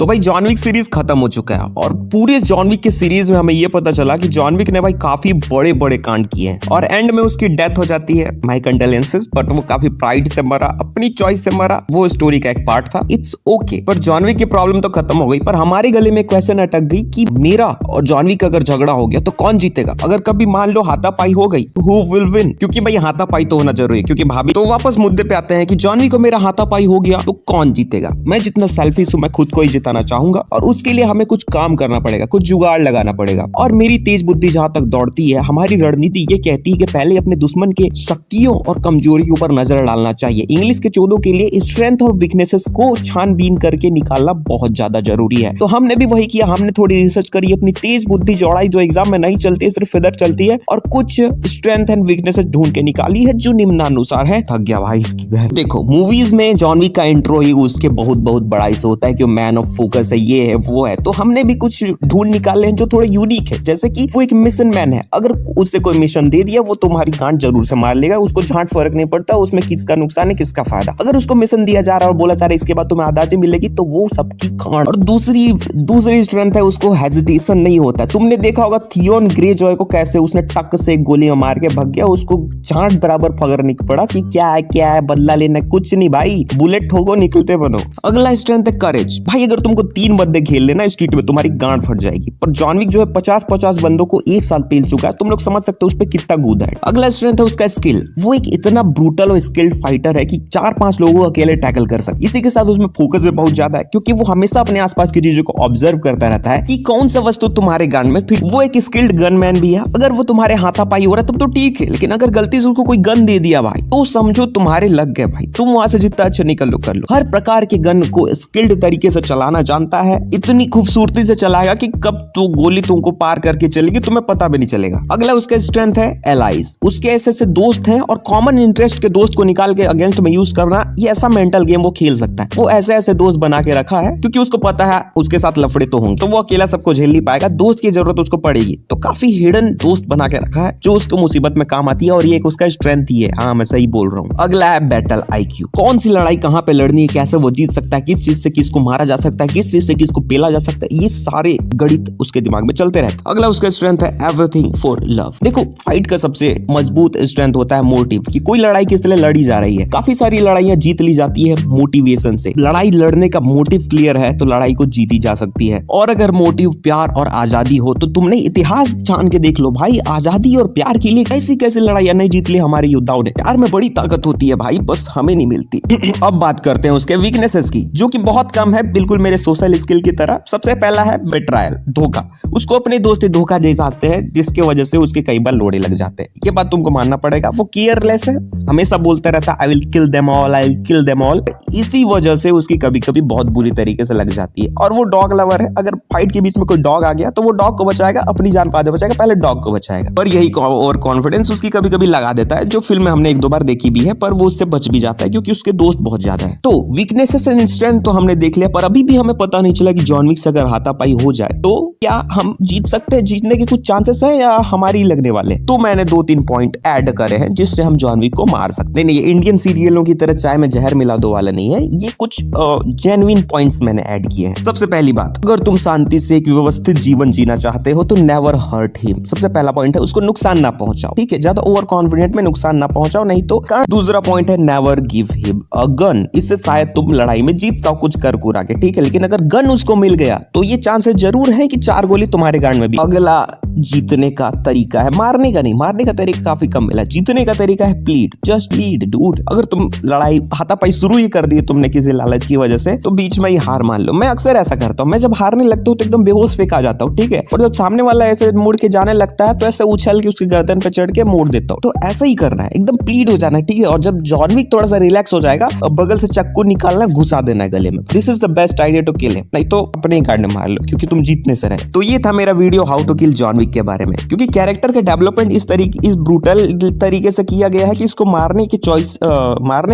तो भाई John Wick series खत्म हो चुका है और पूरे जॉन विक के सीरीज में हमें ये पता चला कि जॉन विक ने भाई काफी बड़े बड़े कांड किए हैं और एंड में उसकी डेथ हो जाती है। माय कंडोलेंसेस, बट वो काफी प्राइड से मरा, अपनी चॉइस से मरा, वो स्टोरी का एक पार्ट था। इट्स ओके, पर जॉन विक की प्रॉब्लम तो खत्म हो गई, पर हमारे गले में क्वेश्चन अटक गई कि मेरा और जॉन विक अगर झगड़ा हो गया तो कौन जीतेगा? अगर कभी मान लो हाथापाई हो गई, हु विल विन? क्योंकि भाई हाथापाई तो होना जरूरी है, क्योंकि भाभी तो वापस मुद्दे पे आते हैं कि जॉन विक को मेरा हाथापाई हो गया तो कौन जीतेगा? मैं जितना सेल्फिश हूं, मैं खुद को ही जिताना चाहूंगा और उसके लिए हमें कुछ काम करना पड़ेगा, कुछ जुगाड़ लगाना पड़ेगा। और मेरी तेज बुद्धि जहां तक दौड़ती है, हमारी रणनीति ये कहती है कि पहले अपने दुश्मन के शक्तियों और कमजोरी के ऊपर नजर डालना चाहिए। इंग्लिश के चोदों के लिए स्ट्रेंथ और वीकनेसेस को छानबीन करके निकालना बहुत ज्यादा जरूरी है। तो हमने भी वही किया, हमने थोड़ी रिसर्च करी, अपनी तेज बुद्धि दौड़ाई जो एग्जाम में नहीं चलती, सिर्फ इधर चलती है, और कुछ स्ट्रेंथ एंड वीकनेसेस ढूंढ के निकाली है जो निम्नानुसार है। थक गया भाई इसकी बहन। देखो, मूवीज में जॉन विक का इंट्रो ही उसके बहुत बड़ा इशू होता है कि मैन ऑफ फोकस है, ये है वो है। तो हमने भी कुछ ढूंढ निकाले हैं जो थोड़े यूनिक है, जैसे कि वो एक मिशन मैन है। अगर उससे कोई मिशन दे दिया, वो तुम्हारी गांड जरूर से मार लेगा, उसको झांट फर्क नहीं पड़ता उसमें किसका नुकसान है किसका फायदा। अगर उसको मिशन दिया जा रहा है और बोला जा रहा है इसके बाद तुम्हें आदाजी मिलेगी, तो वो सबकी गांड। और दूसरी स्ट्रेंथ है, उसको हेजिटेशन नहीं होता। तुमने देखा होगा थियोन ग्रेजॉय को कैसे उसने टक से गोली मार के भाग गया, उसको झांट बराबर फगर नहीं पड़ा कि क्या है बदला लेना, कुछ नहीं भाई, बुलेट ठोको निकलते बनो। अगला स्ट्रेंथ है करेज। भाई अगर तुमको 3 बंदे घेर लेना स्ट्रीट में, तुम्हारी गांड फट जाएगी। पर जॉन विक जो है 50 बंदों को एक साल पेल चुका है, तुम लोग समझ सकते हो उस पर कितना कूदा है। अगला स्ट्रेंथ है उसका स्किल। वो एक इतना ब्रूटल और स्किल्ड फाइटर है कि 4-5 लोगों को अकेले टैकल कर सकते। इसी के साथ उसमें फोकस भी बहुत ज्यादा है, क्योंकि वो हमेशा अपने आसपास की चीजों को ऑब्जर्व करता रहता है कि कौन सा वस्तु तुम्हारे गांड में। फिर वो एक स्किल्ड गनमैन भी है। अगर वो तुम्हारे हाथापाई हो रहा है तब तो ठीक है, लेकिन अगर गलती से उसको कोई गन दे दिया भाई, तो समझो तुम्हारे लग गए भाई। तुम वहां से जितना अच्छा निकल लो कर लो। हर प्रकार के गन को स्किल्ड तरीके से चलाना जानता है, इतनी खूबसूरती से चलाएगा कि कब तो गोली तुमको पार करके चलेगी तुम्हें पता भी नहीं चलेगा। अगला उसका स्ट्रेंथ है एलाइज। उसके ऐसे दोस्त हैं और कॉमन इंटरेस्ट के दोस्त को निकाल के अगेंस्ट में यूज करना, ये ऐसा मेंटल गेम वो खेल सकता है। वो ऐसे दोस्त बना के रखा है क्योंकि उसको पता है उसके साथ लफड़े तो होंगे, तो वो अकेला सबको झेल नहीं पाएगा, दोस्त की जरूरत उसको पड़ेगी। तो काफी हिडन दोस्त बना के रखा है जो उसको मुसीबत में काम आती है, और ये एक उसका स्ट्रेंथ ही है। हाँ, मैं सही बोल रहा हूँ। अगला है बैटल आईक्यू। कौन सी लड़ाई कहाँ पे लड़नी है, कैसे वो जीत सकता है, किस चीज से किसको मारा जा सकता है, किस चीज से किसको पेला जा सकता है, ये सारे गणित उसके दिमाग में चलते रहते हैं। अगला उसका स्ट्रेंथ है एवरीथिंग फॉर लव। देखो, फाइट का सबसे मजबूत स्ट्रेंथ होता है मोटिव, कि कोई लड़ाई किस लिए लड़ी जा रही है। काफी सारी लड़ाइयां जीत ली जाती है मोटिवेशन से। लड़ाई लड़ने का मोटिव क्लियर है तो लड़ाई को जीती जा सकती है। और अगर मोटिव प्यार और आजादी हो तो तुमने इतिहास जान के देख लो भाई, आजादी और प्यार के लिए कैसी कैसी लड़ाइयां नहीं जीत ली हमारे योद्धाओं ने। प्यार में बड़ी ताकत होती है भाई, बस हमें नहीं मिलती। अब बात करते हैं उसके वीकनेसेस की, जो कि बहुत कम है, बिल्कुल मेरे सोशल स्किल की तरह। सबसे पहला है बेट्रायल, धोखा। उसको अपने दोस्त धोखा दे जाते हैं, जिसकी वजह से उसके कई बार लोड़े लग जाते हैं। ये बात तुमको मानना पड़ेगा। वो केयरलेस है, हमेशा बोलता रहता है I will kill them all, I will kill them all. इसी वजह से उसकी कभी कभी बहुत बुरी तरीके से लग जाती है। और वो डॉग लवर है, अगर फाइट के बीच में कोई डॉग आ गया तो वो डॉग को बचाएगा, अपनी जान बाद में बचाएगा, पहले डॉग को बचाएगा। पर यही और कॉन्फिडेंस उसकी कभी कभी लगा देता है, जो फिल्म में हमने 1-2 बार देखी भी है, पर वो उससे बच भी जाता है क्योंकि उसके दोस्त बहुत ज्यादा है। तो वीकनेसेस एंड स्ट्रेंथ तो हमने देख लिया, पर अभी भी हमें पता नहीं चला कि जॉन विक से अगर हाथापाई हो जाए तो क्या हम जीत सकते हैं, जीतने के कुछ चांसेस है या हमारी लगने वाले। तो मैंने 2-3 पॉइंट ऐड करे हैं जिससे हम जॉन विक को मार सकते। नहीं, ये इंडियन सीरियलों की तरह चाय में जहर मिला दो वाला नहीं है, ये कुछ जेन्युइन पॉइंट्स मैंने ऐड किए हैं। सबसे पहली बात, अगर तुम शांति से एक व्यवस्थित जीवन जीना चाहते हो तो नेवर हर्ट हिम। सबसे पहला पॉइंट है उसको नुकसान ना पहुंचाओ, ठीक है, ज्यादा ओवर कॉन्फिडेंट में नुकसान ना पहुंचाओ, नहीं तो। दूसरा पॉइंट है never give him a gun. इससे शायद तुम लड़ाई में जीत जाओ कुछ कर कुरा के, ठीक है, लेकिन अगर गन उसको मिल गया तो ये चांसेस जरूर है कि 4 गोली तुम्हारे गांड में भी। अगला जीतने का तरीका है, मारने का नहीं, मारने का तरीका काफी कम मिला। जीतने का तरीका है प्लीड, जस्ट लीड डूड। अगर तुम लड़ाई हाथापाई शुरू ही कर दी तुमने किसी लालच की वजह से, तो बीच में ही हार मान लो। मैं अक्सर ऐसा करता हूँ, मैं जब हारने लगता हूँ तो एकदम बेहोश फेंक आ जाता हूँ, ठीक है, और जब सामने वाला ऐसे मुड़ के जाने लगता है तो ऐसे उछल के उसकी गर्दन पे चढ़ के मोड़ देता हूँ। तो ऐसा ही करना है, एकदम प्लीड हो जाना है, ठीक है। और जब जॉन विक थोड़ा सा रिलैक्स हो जाएगा, बगल से चक्कू निकालना, घुसा देना है गले में। This is the best idea to kill him, नहीं तो अपने ही गार्ड में मार लो क्योंकि तुम जीतने से रहे। तो ये था मेरा video how to kill John Wick. Wick के बारे में, क्योंकि कैरेक्टर का डेवलपमेंट इस ब्रूटल तरीके से किया गया है कि इसको मारने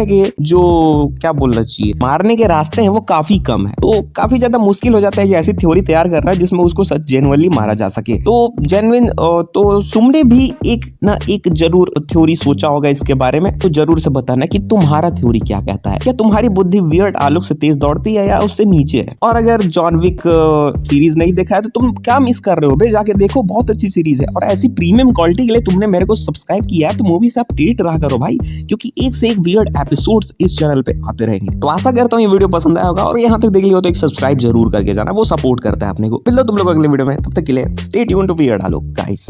के जो क्या बोलना चाहिए, मारने के रास्ते हैं वो काफी कम है। तो काफी ज्यादा मुश्किल हो जाता है ये ऐसी थ्योरी तैयार करना जिसमें उसको सच जेन्युइनली मारा जा सके। तो जेन्युइन तो तुमने भी एक जरूर थ्योरी सोचा होगा इसके बारे में, तो जरूर से बताना कि तुम्हारा थ्योरी क्या कहता है। क्या तुम्हारी बुद्धि वियर्ड आलोक से तेज दौड़ती है या उससे नीचे है? और अगर जॉन विक सीरीज नहीं देखा है तो तुम क्या मिस कर रहे हो बे, जाके देखो, बहुत अच्छी सीरीज है। और ऐसी प्रीमियम क्वालिटी के लिए तुमने मेरे को सब्सक्राइब किया है तो मूवी से अपडेट रहा करो भाई, क्योंकि एक से एक वियर्ड एपिसोड्स इस चैनल पे आते रहेंगे। तो आशा करता हूँ ये वीडियो पसंद आया होगा, और यहाँ तक देख लिया हो तो एक सब्सक्राइब जरूर करके जाना, वो सपोर्ट करता है अपने को। मिलता हूं तुम लोग अगले वीडियो में, तब तक के लिए stay tuned to weird Alok guys.